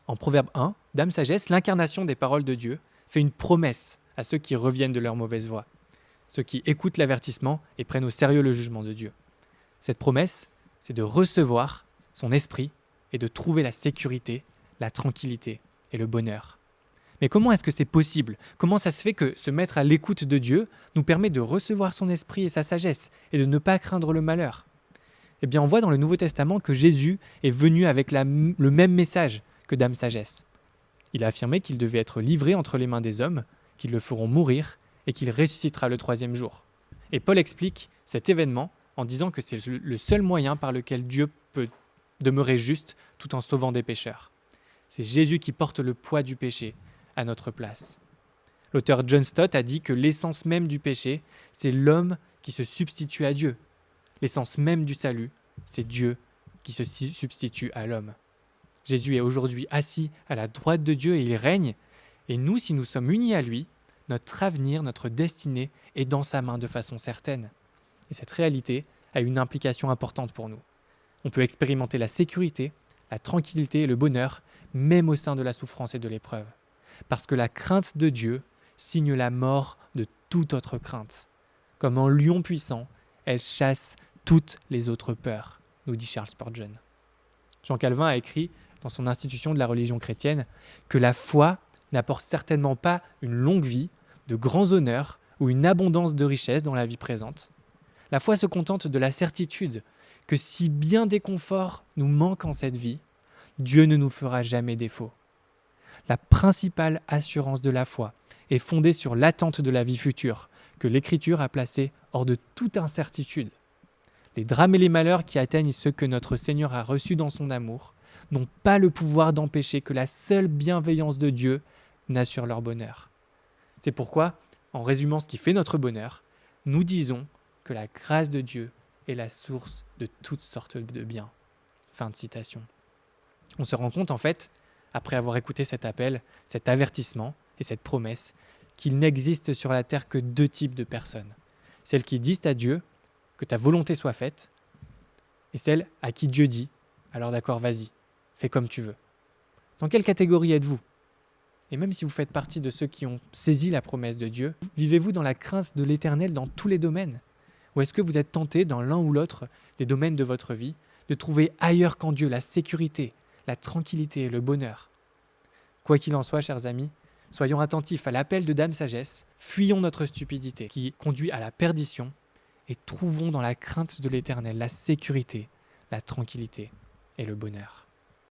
En Proverbe 1, Dame Sagesse, l'incarnation des paroles de Dieu, fait une promesse à ceux qui reviennent de leur mauvaise voie, ceux qui écoutent l'avertissement et prennent au sérieux le jugement de Dieu. Cette promesse, c'est de recevoir son esprit et de trouver la sécurité, la tranquillité et le bonheur. Mais comment est-ce que c'est possible? Comment ça se fait que se mettre à l'écoute de Dieu nous permet de recevoir son esprit et sa sagesse et de ne pas craindre le malheur? Eh bien, on voit dans le Nouveau Testament que Jésus est venu avec le même message que Dame Sagesse. Il a affirmé qu'il devait être livré entre les mains des hommes, qu'ils le feront mourir et qu'il ressuscitera le 3e jour. Et Paul explique cet événement en disant que c'est le seul moyen par lequel Dieu peut demeurer juste tout en sauvant des pécheurs. C'est Jésus qui porte le poids du péché à notre place. L'auteur John Stott a dit que l'essence même du péché, c'est l'homme qui se substitue à Dieu. L'essence même du salut, c'est Dieu qui se substitue à l'homme. Jésus est aujourd'hui assis à la droite de Dieu et il règne. Et nous, si nous sommes unis à lui, notre avenir, notre destinée est dans sa main de façon certaine. Et cette réalité a une implication importante pour nous. On peut expérimenter la sécurité, la tranquillité et le bonheur, même au sein de la souffrance et de l'épreuve. Parce que la crainte de Dieu signe la mort de toute autre crainte. Comme un lion puissant, elle chasse toutes les autres peurs, nous dit Charles Spurgeon. Jean Calvin a écrit dans son Institution de la religion chrétienne que la foi n'apporte certainement pas une longue vie, de grands honneurs ou une abondance de richesses dans la vie présente. La foi se contente de la certitude que si bien des conforts nous manquent en cette vie, Dieu ne nous fera jamais défaut. La principale assurance de la foi est fondée sur l'attente de la vie future, que l'Écriture a placée hors de toute incertitude. Les drames et les malheurs qui atteignent ceux que notre Seigneur a reçus dans son amour n'ont pas le pouvoir d'empêcher que la seule bienveillance de Dieu n'assure leur bonheur. C'est pourquoi, en résumant ce qui fait notre bonheur, nous disons que la grâce de Dieu est la source de toutes sortes de biens. Fin de citation. On se rend compte en fait, après avoir écouté cet appel, cet avertissement et cette promesse, qu'il n'existe sur la terre que 2 types de personnes. Celles qui disent à Dieu que ta volonté soit faite, et celles à qui Dieu dit « alors d'accord, vas-y, fais comme tu veux ». Dans quelle catégorie êtes-vous? Et même si vous faites partie de ceux qui ont saisi la promesse de Dieu, vivez-vous dans la crainte de l'Éternel dans tous les domaines? Ou est-ce que vous êtes tenté dans l'un ou l'autre des domaines de votre vie de trouver ailleurs qu'en Dieu la sécurité, la tranquillité et le bonheur? Quoi qu'il en soit, chers amis, soyons attentifs à l'appel de Dame Sagesse, fuyons notre stupidité qui conduit à la perdition et trouvons dans la crainte de l'Éternel la sécurité, la tranquillité et le bonheur.